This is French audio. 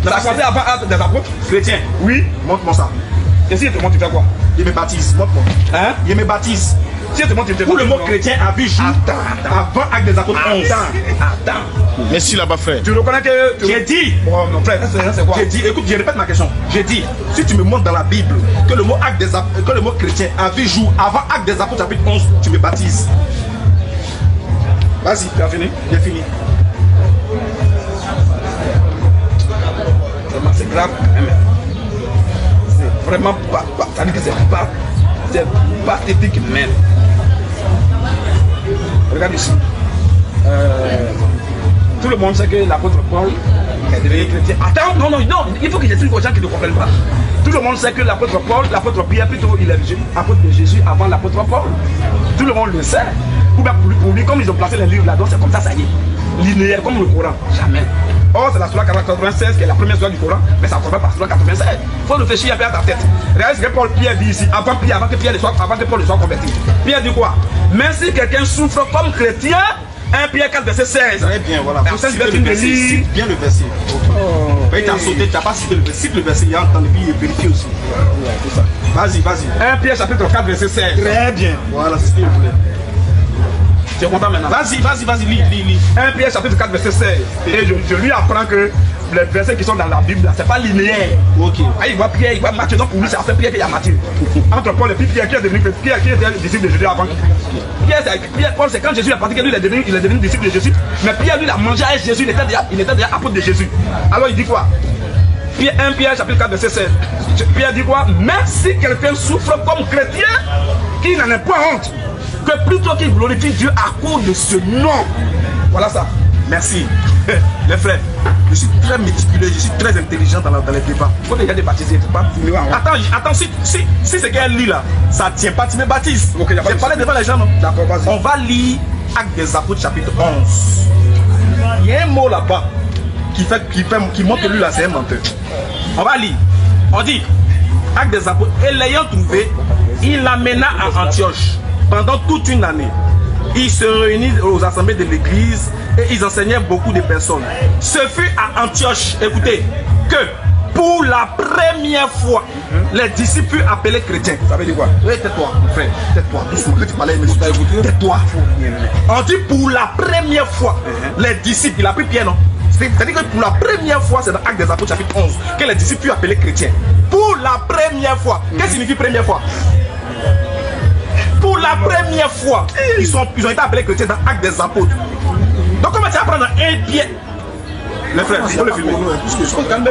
Ça a commencé avant Actes des Apôtres. Chrétien. Oui. Montre-moi ça. Et si je te montre, tu fais quoi? Il me baptise. Montre-moi. Hein? Il me baptise. Si je te montre, tu fais Pour le mot chrétien a vu jour avant Actes des Apôtres 11. Attends. Merci là-bas, frère. Tu reconnais que. J'ai dit. Oh non, frère, c'est quoi? J'ai dit, écoute, je répète ma question. J'ai dit, si tu me montres dans la Bible que le mot acte des apôtres, que le mot chrétien a vu jour avant Actes des Apôtres chapitre 11, tu me baptises. Vas-y, tu as fini? J'ai fini. C'est grave. C'est vraiment pas. Ça veut dire que c'est pathétique même. Regarde ici. Tout le monde sait que l'apôtre Paul est devenu chrétien. Attends, non, il faut que j'explique aux gens qui ne comprennent pas. Tout le monde sait que l'apôtre Paul, l'apôtre Pierre, plutôt, il est apôtre de Jésus avant l'apôtre Paul. Tout le monde le sait. Ou bien pour lui, comme ils ont placé les livres là-dedans, c'est comme ça y est. Linéaire comme le Coran. Jamais. Or, c'est la Sourate 96 qui est la première sourate du Coran, mais ça ne correspond pas à la Sourate 96. Il faut réfléchir un peu à ta tête. Regardez ce que Pierre dit ici, avant que Paul ne soit converti. Pierre dit quoi? Mais si quelqu'un souffre comme chrétien, 1 Pierre 4, verset 16. Très bien, voilà. Cite bien le verset. Okay. Tu as sauté, tu n'as pas cité le verset. Cite le verset, il y a entendu, puis vérifie aussi. Vas-y. 1 Pierre chapitre 4, verset 16. Très bien. Voilà, c'est ce que je voulais. Tu es content maintenant? Vas-y, lis. 1 Pierre chapitre 4, verset 16. Et je lui apprends que les versets qui sont dans la Bible, c'est pas linéaire. Ok. Ah, il voit Pierre, il voit Matthieu. Donc pour lui, c'est après Pierre qu'il y a Matthieu. Entre Paul et puis Pierre, qui est devenu Pierre, qui était le disciple de Jésus avant. Paul, c'est quand Jésus a pratiqué, lui, il est devenu disciple de Jésus. Mais Pierre, lui, il a mangé avec Jésus, il était déjà apôtre de Jésus. Alors il dit quoi? 1 Pierre chapitre 4, verset 16. Pierre dit quoi? Même si quelqu'un souffre comme chrétien, qu'il n'en ait pas honte, que plutôt qu'il glorifie Dieu à cause de ce nom. Voilà ça. Merci. Les frères, je suis très méticuleux, je suis très intelligent dans les débats. Il faut déjà débaptiser, il ne faut pas finir en haut. Attends, si c'est qu'elle lit là, ça ne tient pas, tu me baptises. Okay, j'ai parlé devant les gens, non? D'accord, vas-y. On va lire Actes des Apôtres chapitre 11. Il y a un mot là-bas qui montre que lui là c'est un menteur. On va lire. On dit Actes des Apôtres. Et l'ayant trouvé, il l'amena à Antioche pendant toute une année. Ils se réunissent aux assemblées de l'église et ils enseignaient beaucoup de personnes. Ce fut à Antioche, écoutez, que pour la première fois, les disciples furent appelés chrétiens. Ça veut dire quoi? Oui, tais-toi, mon frère, tais-toi, doucement, que tu parlais, mais tais-toi. On dit pour la première fois, les disciples, il a pris Pierre, non? C'est-à-dire que pour la première fois, c'est dans Actes des Apôtres chapitre 11, que les disciples furent appelés chrétiens. Pour la première fois. Qu'est-ce que signifie première fois? Pour la première fois, ils ont été appelés chrétiens dans Actes des Apôtres. Donc comment tu vas prendre un Pierre? Les frères, il faut le filmer.